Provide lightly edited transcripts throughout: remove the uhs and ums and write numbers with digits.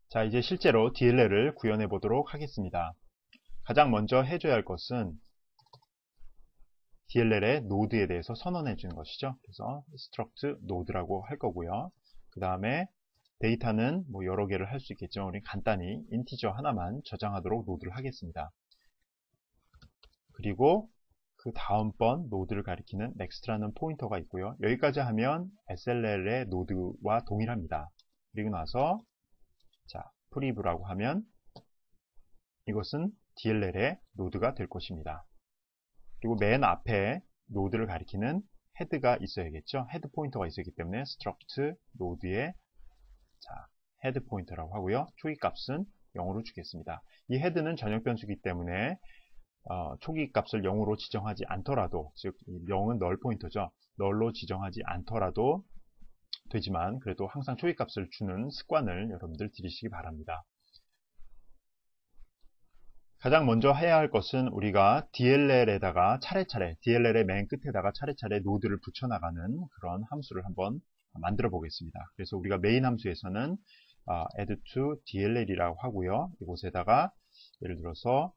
자, 이제 실제로 DLL을 구현해 보도록 하겠습니다. 가장 먼저 해줘야 할 것은 DLL의 노드에 대해서 선언해 주는 것이죠. 그래서 struct node라고 할 거고요. 그 다음에 데이터는 뭐 여러 개를 할 수 있겠지만 우리 간단히 인티저 하나만 저장하도록 노드를 하겠습니다. 그리고 그 다음번 노드를 가리키는 next라는 포인터가 있고요. 여기까지 하면 SLL의 노드와 동일합니다. 그리고 나서 자, prev라고 하면 이것은 DLL의 노드가 될 것입니다. 그리고 맨 앞에 노드를 가리키는 헤드가 있어야겠죠. 헤드 포인터가 있었기 때문에 struct node의 자, 헤드 포인터라고 하고요. 초기 값은 0으로 주겠습니다. 이 헤드는 전역 변수이기 때문에 초기 값을 0으로 지정하지 않더라도, 즉 0은 널 포인터죠. 널로 지정하지 않더라도 되지만 그래도 항상 초기 값을 주는 습관을 여러분들 들이시기 바랍니다. 가장 먼저 해야 할 것은 우리가 DLL에다가 차례차례, DLL의 맨 끝에다가 차례차례 노드를 붙여나가는 그런 함수를 한번 만들어 보겠습니다. 그래서 우리가 메인 함수에서는 add to DLL이라고 하고요. 이곳에다가 예를 들어서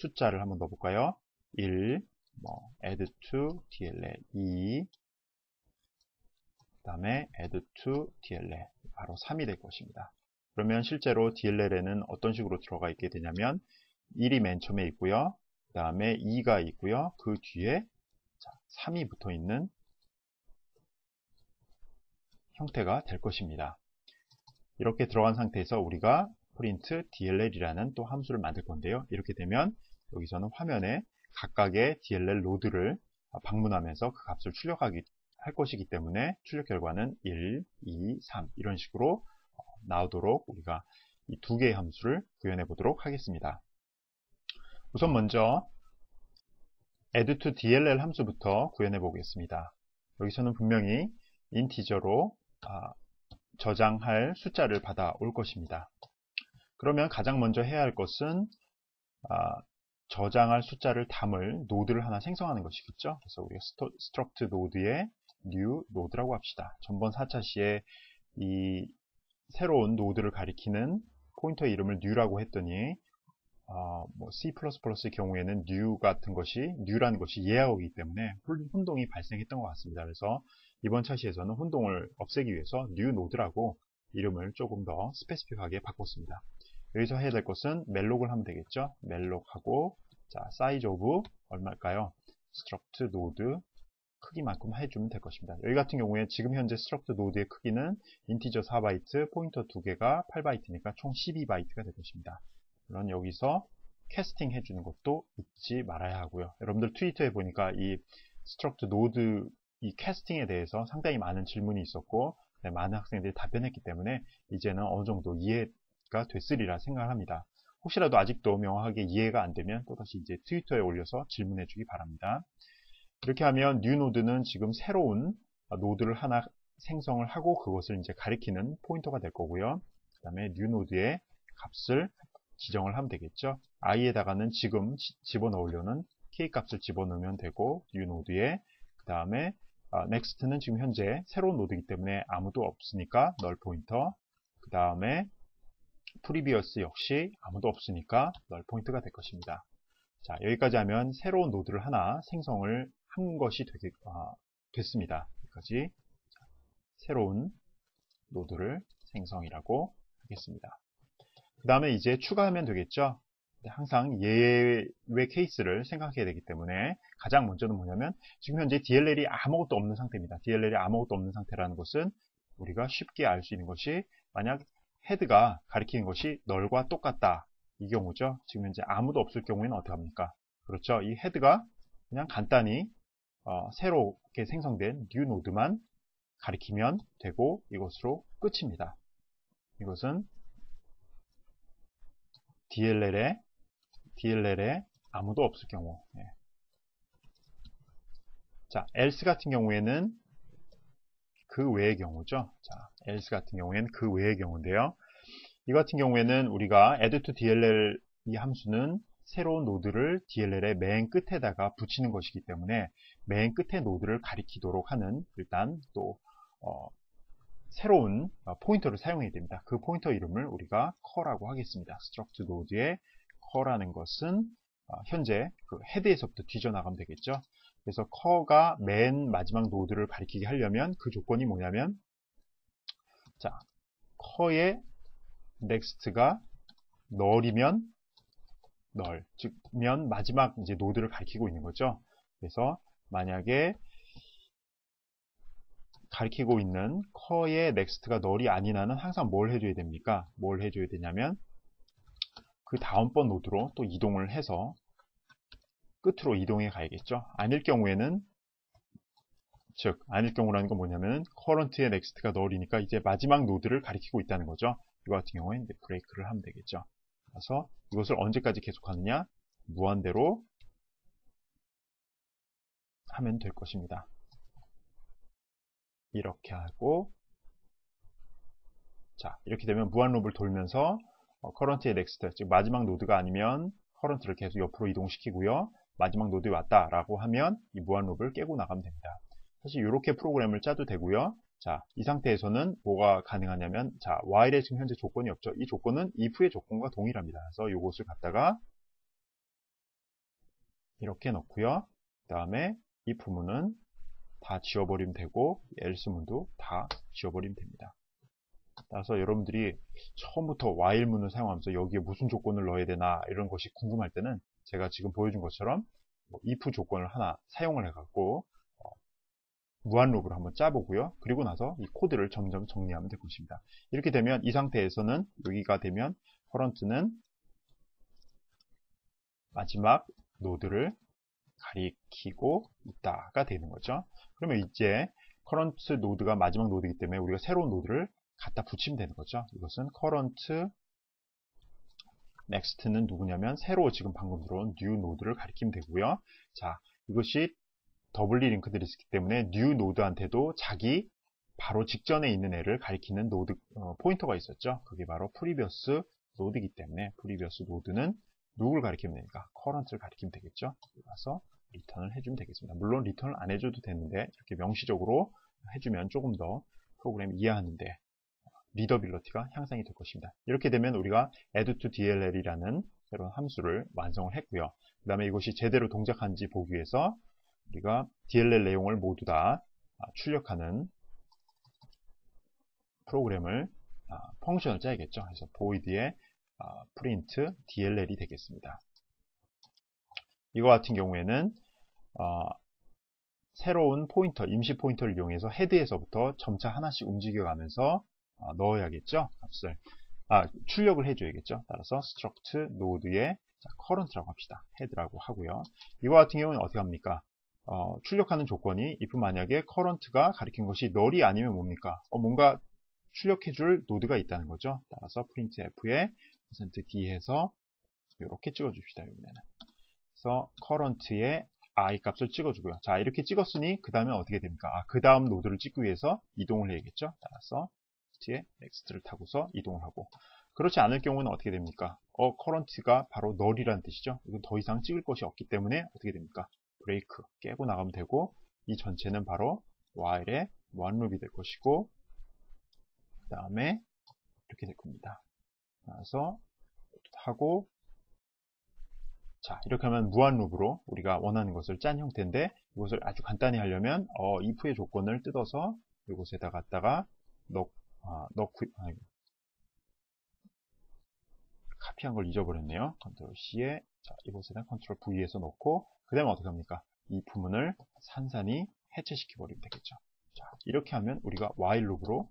숫자를 한번 넣어볼까요? 1, add to DLL 2, 그 다음에 add to DLL 바로 3이 될 것입니다. 그러면 실제로 DLL에는 어떤 식으로 들어가 있게 되냐면 1이 맨 처음에 있고요. 그 다음에 2가 있고요. 그 뒤에 3이 붙어 있는 형태가 될 것입니다. 이렇게 들어간 상태에서 우리가 print DLL이라는 또 함수를 만들 건데요. 이렇게 되면 여기서는 화면에 각각의 DLL 노드를 방문하면서 그 값을 출력할 것이기 때문에 출력 결과는 1, 2, 3 이런 식으로 나오도록 우리가 이 두 개의 함수를 구현해 보도록 하겠습니다. 우선 먼저 add to DLL 함수부터 구현해 보겠습니다. 여기서는 분명히 인티저로 저장할 숫자를 받아올 것입니다. 그러면 가장 먼저 해야 할 것은 저장할 숫자를 담을 노드를 하나 생성하는 것이겠죠. 그래서 우리가 struct node의 new node라고 합시다. 전번 4차 시에 이 새로운 노드를 가리키는 포인터의 이름을 new라고 했더니 C++의 경우에는 new라는 것이 예하이기 때문에 혼동이 발생했던 것 같습니다. 그래서 이번 차시에서는 혼동을 없애기 위해서 new node라고 이름을 조금 더 스페시픽하게 바꿨습니다. 여기서 해야 될 것은 멜록을 하면 되겠죠. 멜록하고 자, size of 얼마일까요? struct node 크기만큼 해주면 될 것입니다. 여기 같은 경우에 지금 현재 struct node의 크기는 인티저 4바이트, 포인터 2개가 8바이트니까 총 12바이트가 될 것입니다. 물론 여기서 캐스팅 해주는 것도 잊지 말아야 하고요. 여러분들 트위터에 보니까 이 struct node 이 캐스팅에 대해서 상당히 많은 질문이 있었고 많은 학생들이 답변했기 때문에 이제는 어느 정도 이해가 됐으리라 생각합니다. 혹시라도 아직도 명확하게 이해가 안 되면 또다시 이제 트위터에 올려서 질문해 주기 바랍니다. 이렇게 하면 new node는 지금 새로운 노드를 하나 생성을 하고 그것을 이제 가리키는 포인터가 될 거고요. 그 다음에 new node의 값을 지정을 하면 되겠죠. i에다가는 지금 집어넣으려는 k 값을 집어넣으면 되고 new node에 그 다음에 next는 지금 현재 새로운 노드이기 때문에 아무도 없으니까 null 포인터 그 다음에 previous 역시 아무도 없으니까 null 포인트가 될 것입니다. 자, 여기까지 하면 새로운 노드를 하나 생성을 한 것이 됐습니다. 여기까지 새로운 노드를 생성이라고 하겠습니다. 그 다음에 이제 추가하면 되겠죠. 항상 예외 케이스를 생각해야 되기 때문에 가장 먼저는 뭐냐면 지금 현재 DLL이 아무것도 없는 상태입니다. DLL이 아무것도 없는 상태라는 것은 우리가 쉽게 알 수 있는 것이 만약 헤드가 가리키는 것이 널과 똑같다. 이 경우죠. 지금 현재 아무도 없을 경우에는 어떻게 합니까? 그렇죠. 이 헤드가 그냥 간단히 새롭게 생성된 new 노드만 가리키면 되고 이것으로 끝입니다. 이것은 DLL에 아무도 없을 경우. 자, else 같은 경우에는 그 외의 경우죠. 자, else 같은 경우에는 그 외의 경우인데요. 이 같은 경우에는 우리가 add to DLL 이 함수는 새로운 노드를 DLL의 맨 끝에다가 붙이는 것이기 때문에 맨 끝에 노드를 가리키도록 하는 일단 또 새로운 포인터를 사용해야 됩니다. 그 포인터 이름을 우리가 커라고 하겠습니다. struct node의 커라는 것은 현재 그 헤드에서부터 뒤져나가면 되겠죠. 그래서 커가 맨 마지막 노드를 가리키게 하려면 그 조건이 뭐냐면, 자, 커의 next가 null이면 null, 즉 면 마지막 이제 노드를 가리키고 있는 거죠. 그래서 만약에 가리키고 있는 커의 next가 null이 아닌 한은 항상 뭘 해줘야 됩니까? 뭘 해줘야 되냐면 그 다음번 노드로 또 이동을 해서 끝으로 이동해 가야겠죠. 아닐 경우에는, 즉 아닐 경우라는 건 뭐냐면 current의 next가 null이니까 이제 마지막 노드를 가리키고 있다는 거죠. 이거 같은 경우에는 이제 브레이크를 하면 되겠죠. 그래서 이것을 언제까지 계속하느냐? 무한대로 하면 될 것입니다. 이렇게 하고, 자, 이렇게 되면 무한 룹을 돌면서 current의 next, 즉 마지막 노드가 아니면 current를 계속 옆으로 이동시키고요. 마지막 노드에 왔다라고 하면 이 무한 룹을 깨고 나가면 됩니다. 사실 이렇게 프로그램을 짜도 되고요. 자, 이 상태에서는 뭐가 가능하냐면, 자, while에 지금 현재 조건이 없죠. 이 조건은 if의 조건과 동일합니다. 그래서 이것을 갖다가 이렇게 넣고요. 그 다음에 if 문은 다 지워버리면 되고 else 문도 다 지워버리면 됩니다. 따라서 여러분들이 처음부터 while 문을 사용하면서 여기에 무슨 조건을 넣어야 되나 이런 것이 궁금할 때는 제가 지금 보여준 것처럼 if 조건을 하나 사용을 해갖고 무한 룹을 한번 짜보고요. 그리고 나서 이 코드를 점점 정리하면 될 것입니다. 이렇게 되면 이 상태에서는 여기가 되면 current는 마지막 노드를 가리키고 있다가 되는 거죠. 그러면 이제 current 노드가 마지막 노드이기 때문에 우리가 새로운 노드를 갖다 붙이면 되는 거죠. 이것은 current next는 누구냐면 새로 지금 방금 들어온 new 노드를 가리키면 되고요. 자, 이것이 더블리 링크들이 있기 때문에 new 노드한테도 자기 바로 직전에 있는 애를 가리키는 노드 포인터가 있었죠. 그게 바로 previous 노드이기 때문에 previous 노드는 누구를 가리키면 되니까 current를 가리키면 되겠죠. 그래서 리턴을 해주면 되겠습니다. 물론 리턴을 안 해줘도 되는데 이렇게 명시적으로 해주면 조금 더 프로그램 이해하는데 리더빌리티가 향상이 될 것입니다. 이렇게 되면 우리가 add to dll이라는 새로운 함수를 완성을 했고요. 그 다음에 이것이 제대로 동작하는지 보기 위해서 우리가 DLL 내용을 모두 다 출력하는 프로그램을 펑션을 짜야겠죠. 그래서 void의 print DLL이 되겠습니다. 이거 같은 경우에는 새로운 포인터, 임시 포인터를 이용해서 헤드에서부터 점차 하나씩 움직여가면서 넣어야겠죠. 값을 출력을 해줘야겠죠. 따라서 struct node의 current라고 합시다. 헤드라고 하고요. 이거 같은 경우는 어떻게 합니까? 출력하는 조건이 if 만약에 current가 가리킨 것이 null이 아니면 뭡니까? 뭔가 출력해줄 노드가 있다는 거죠. 따라서 printf에 %d 해서 이렇게 찍어줍시다. 여기는. 그래서 current의 i 값을 찍어주고요. 자, 이렇게 찍었으니 그 다음에 어떻게 됩니까? 그 다음 노드를 찍기 위해서 이동을 해야겠죠. 따라서 뒤에 next를 타고서 이동을 하고, 그렇지 않을 경우는 어떻게 됩니까? current가 바로 null이라는 뜻이죠. 이건 더 이상 찍을 것이 없기 때문에 어떻게 됩니까? 브레이크 깨고 나가면 되고, 이 전체는 바로 while의 one loop이 될 것이고, 그 다음에 이렇게 될 겁니다. 그래서 하고, 자, 이렇게 하면 무한 룹으로 우리가 원하는 것을 짠 형태인데, 이것을 아주 간단히 하려면 if의 조건을 뜯어서 이곳에다 갖다가 카피한 걸 잊어버렸네요. 컨트롤 C에 이곳에다 컨트롤 V에서 넣고, 그 다음에 어떻게 합니까? 이 부분을 산산히 해체시켜 버리면 되겠죠. 자, 이렇게 하면 우리가 while 룹으로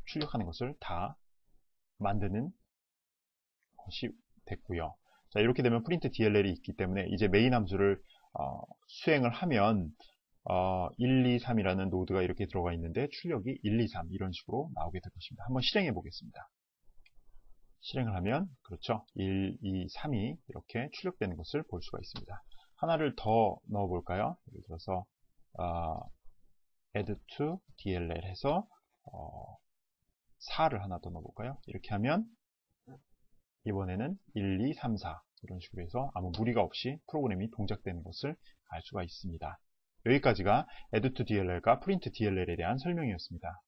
출력하는 것을 다 만드는 것이 됐고요. 자, 이렇게 되면 print DLL이 있기 때문에 이제 메인 함수를 수행을 하면 1, 2, 3이라는 노드가 이렇게 들어가 있는데 출력이 1, 2, 3 이런 식으로 나오게 될 것입니다. 한번 실행해 보겠습니다. 실행을 하면 그렇죠. 1, 2, 3이 이렇게 출력되는 것을 볼 수가 있습니다. 하나를 더 넣어 볼까요? 예를 들어서 add to DLL 해서 4를 하나 더 넣어 볼까요? 이렇게 하면 이번에는 1, 2, 3, 4 이런 식으로 해서 아무 무리가 없이 프로그램이 동작되는 것을 알 수가 있습니다. 여기까지가 add to DLL과 print DLL에 대한 설명이었습니다.